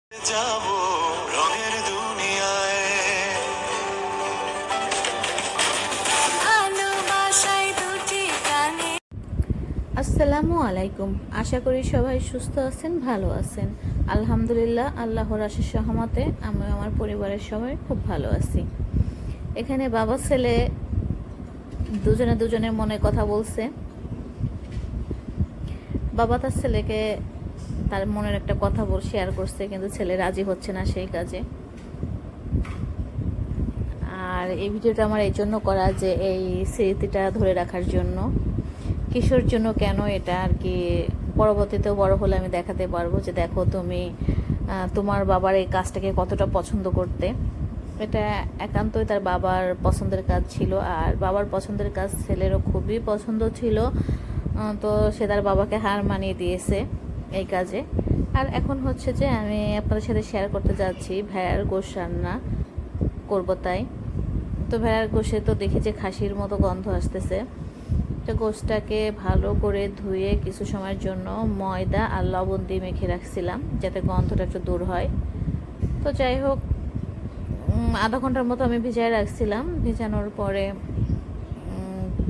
আসসালামু আলাইকুম। আশা করি সবাই সুস্থ আছেন, ভালো আছেন। আলহামদুলিল্লাহ, আল্লাহর আশিস রহমতে আমি আমার পরিবারের সবাই খুব ভালো আছি। এখানে বাবা ছেলে দুজনের মনে কথা বলছে। বাবা তার ছেলেকে তার মনের একটা কথা শেয়ার করছে, কিন্তু ছেলে রাজি হচ্ছে না সেই কাজে। আর এই ভিডিওটা আমার এই জন্য করা যে এই স্মৃতিটা ধরে রাখার জন্য, কিশোর জন্য কেন এটা আর কি, পরবর্তীতেও বড় হলে আমি দেখাতে পারবো যে দেখো তুমি তোমার বাবার এই কাজটাকে কতটা পছন্দ করতে। এটা একান্তই তার বাবার পছন্দের কাজ ছিল, আর বাবার পছন্দের কাজ ছেলেরও খুবই পছন্দ ছিল। তো সে তার বাবাকে হার মানিয়ে দিয়েছে এই কাজে। আর এখন হচ্ছে যে আমি আপনাদের সাথে শেয়ার করতে যাচ্ছি ভেড়ার গোশ রান্না করবো তাই। তো ভেড়ার গোশে তো দেখি যে খাসির মতো গন্ধ আসতেছে। তো গোশটাকে ভালো করে ধুয়ে কিছু সময়ের জন্য ময়দা আর লবণ দিয়ে মেখে রাখছিলাম যাতে গন্ধটা একটু দূর হয়। তো যাই হোক, আধা ঘন্টার মতো আমি ভিজায় রাখছিলাম। ভিজানোর পরে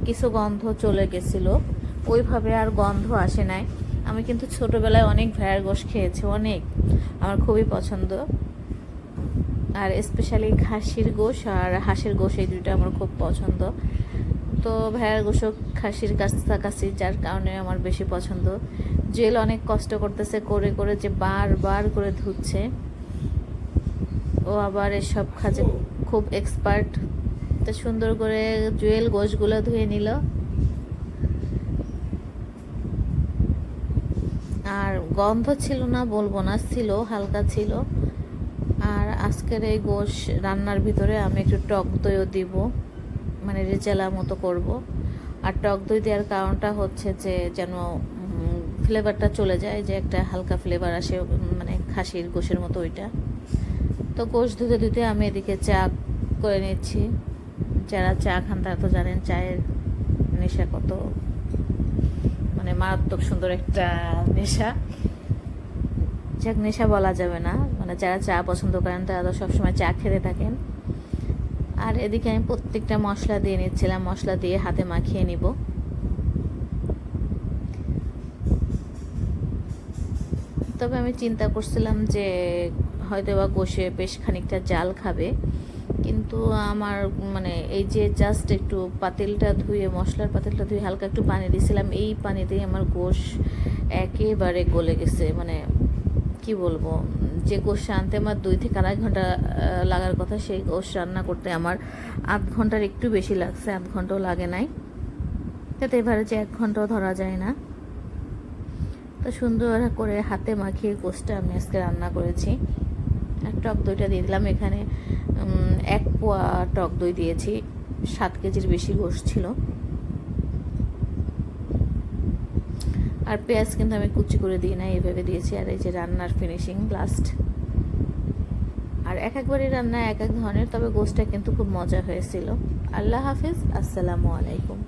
কিছু গন্ধ চলে গেছিলো, ওইভাবে আর গন্ধ আসে নাই। আমি কিন্তু ছোটোবেলায় অনেক ভেড়ার গোশ খেয়েছি, অনেক, আমার খুবই পছন্দ। আর স্পেশালি খাসির গোশ আর হাঁসের গোশ, এই দুইটা আমার খুব পছন্দ। তো ভেড়ার গোশ খাসির কাছাকাছি, যার কারণে আমার বেশি পছন্দ। জুয়েল অনেক কষ্ট করতেছে করে করে, যে বারবার করে ধুচ্ছে। ও আবার এসব কাজে খুব এক্সপার্ট। তো সুন্দর করে জুয়েল গোশগুলো ধুয়ে নিল। আর গন্ধ ছিল না বলবো না, ছিল, হালকা ছিল। আর আজকের এই গোশ রান্নার ভিতরে আমি একটু টক দইও দিব, মানে রেজালা মতো করব। আর টক দই দেওয়ার কারণটা হচ্ছে যে যেন ফ্লেভারটা চলে যায়, যে একটা হালকা ফ্লেভার আসে, মানে খাসির গোশের মতো ওইটা। তো গোশ ধুতে ধুতে আমি এদিকে চা করে নিচ্ছি। যারা চা খান তারা তো জানেন চায়ের নেশা কত, মানে মারাত্মক সুন্দর একটা নেশা। যাক, নেশা বলা যাবে না, মানে যারা চা পছন্দ করেন তারা তো সবসময় চা খেতে থাকেন। আর এদিকে আমি প্রত্যেকটা মশলা দিয়ে নিচ্ছিলাম, মশলা দিয়ে হাতে মাখিয়ে নিব। তবে আমি চিন্তা করছিলাম যে হয়তো বা গোশে বেশ খানিকটা জাল খাবে, কিন্তু আমার মানে এই যে জাস্ট একটু পাতিলটা ধুয়ে, মশলার পাতিলটা ধুয়ে হালকা একটু পানি দিয়েছিলাম, এই পানি দিয়ে আমার গোশ একেবারে গলে গেছে। মানে কি বলবো, যে গোশ আনতে আমার 2 থেকে 2.5 ঘন্টা লাগার কথা, সেই গোশ রান্না করতে আমার আধ ঘন্টার একটু বেশি লাগছে, আধ ঘন্টাও লাগে নাই। যাতে এবারে যে 1 ঘন্টাও ধরা যায় না। তো সুন্দর করে হাতে মাখিয়ে গোশটা আমি আজকে রান্না করেছি। আর টক দইটা দিয়ে দিলাম, এখানে 1 পোয়া টক দই দিয়েছি, 7 কেজির বেশি গোশ ছিল। আর পেঁয়াজ কিন্তু আমি কুচি করে দিই না, এইভাবে দিয়েছি। আর এই যে রান্নার ফিনিশিং লাস্ট। আর একবারই রান্না এক এক ধরনের, তবে গোশটা কিন্তু খুব মজা হয়েছিল। আল্লাহ হাফিজ, আসসালামু আলাইকুম।